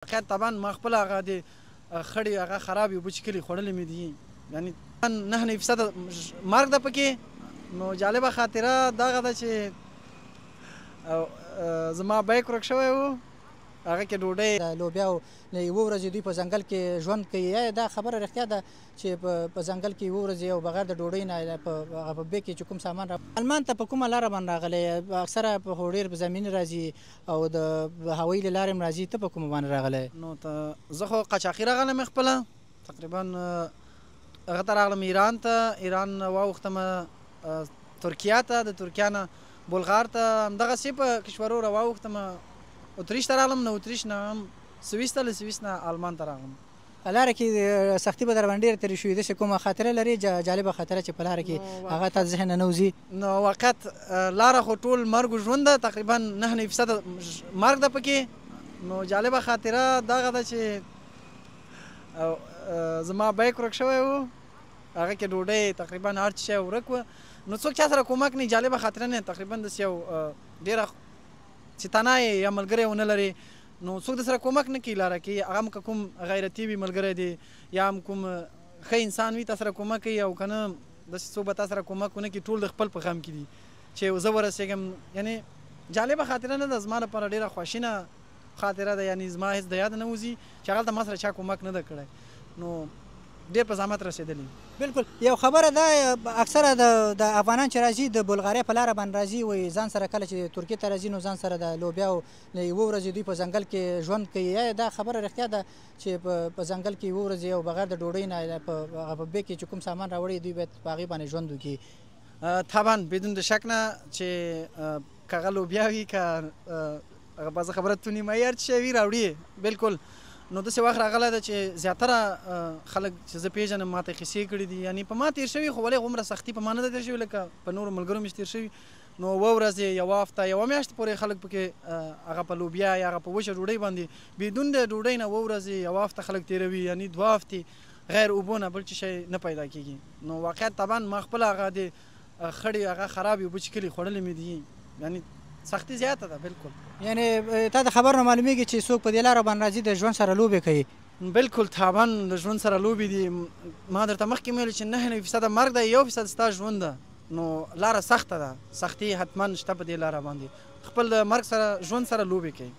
خیر طبعا ما خپل هغه د خړې هغه خرابې اوبه چې کلي خوړلې مې دي یعنی 9% مرګ ده پکې. نو جالبه خاطره دغه ده چې زما بیک ورک شوی و هغه کې ډوډۍ د لوبیاو له یوه ورځې دوی په ځنګل کې ژوند کوي. یا دا خبره رښتیا ده چې په ځنګل کې یوه ورځې او بغیر د ډوډۍ نه په بیک کې چې کوم سامان المان ته په کومه لاره باندې راغلی؟ اکثره په ډېر په زمیني راځي او د هوایي له لارې هم راځي. ته په کومه باندې راغلی؟ نو ته زه خو قاچاقي راغلم خپله تقریبا هغه ته راغلم ایران ته. ایران واوښتم ترکیه ته، د ترکیه نه بلغار ته، همدغسې په کشورو راواوښتم. اتریش ته راغلم، نه اتریش نه هم سویس ته، له سویس نه آلمان ته راغلم. په لاره کې سختي به در باندې ډېره تېرې شوې. داسې کومه خاطره لرې جالبه خاطره چې په لاره کې هغه تا ذهن نه وځي؟ نو واقعیت لاره خو ټول مرګ و ژوند ده، تقریبا 9% مرګ ده پکې. نو جالبه خاطره دغه ده چې زما بیک ورک شوی و هغه کې ډوډۍ تقریبا هر څه شی ورک و. نو څوک چا سره کومک نه، جالبه خاطره نه، تقریبا داسې یو ډېره چې تنها یې یا ملګری ونه لرې نو څوک در سره کومک نه کوي لاره کې. هغه هم که کوم غیرتي وي ملګری دی یا هم کوم ښه انسان وي تا سره کومک کوي، او که نه داسې څوک به تا سره کومک ونه کړي. ټول د خپل په غم کې دي چې زه ورسېږم. یعنې جالبه خاطره نه ده، زما لپاره ډېره خواشینه خاطره ده. یعنې زما هېڅ د یاده نه وځي چې هغلته ما سره چا کومک نه ده کړی. نو ډېر په زحمت رسېدلی. بالکل یو خبره ده، اکثره د افغانان چې راځي د بلغاریا په لاره باندې راځي، وایي ځان سره کله چې ترکیې ته راځي نو ځان سره د لوبیاو له یوه ورځې دوی په ځنګل کې ژوند کوي. یا دا خبره رښتیا ده چې په ځنګل کې یوه ورځې او بغیر د ډوډۍ نه په بیک کې چې کوم سامان راوړي دوی باید په هغې باندې ژوند وکړي؟ طبعا بدون د شک نه چې که هغه لوبیا وي که هغه بعضه خبره توني مایي هر څه شی وي راوړي. بالکل. نو داسې وخت راغلی ده چې زیاتره خلک چې زه پېژنم ما ته قصې کړي دي. یعنې په ما تېر شوي خو ولې هغومره سختي په ما نه ده تېر شوي لکه په نورو ملګرو مې چې تېر شوي. نو اووه ورځې یوه هفته یوه میاشت پورې خلک پکې هغه په لوبیا یا هغه په وچه ډوډۍ باندې بدون د ډوډۍ نه اووه ورځې یوه هفته خلک تېروي. یعنې دوه هفتې غیر اوبو نه بل څه شی نه پیدا کېږي. نو واقعیت طبعا ما خپله هغه د خړې هغه خرابې اوبه چې کلي خوړلې مې دي یعنې سختي زیاته ده. بالکل. یعنې تا د خبر نه معلومیږي چې څوک په دې لاره باندې راځي د ژوند سره لوبې کوي؟ بالکل طبعا د ژوند سره لوبې دي. ما درته مخکې ویل چې 9% مرګ ده، 1% ستا ژوند ده. نو لاره سخته ده، سختي حتما شته په دې لاره باندې. خپل د مرګ سره ژوند سره لوبې کوي.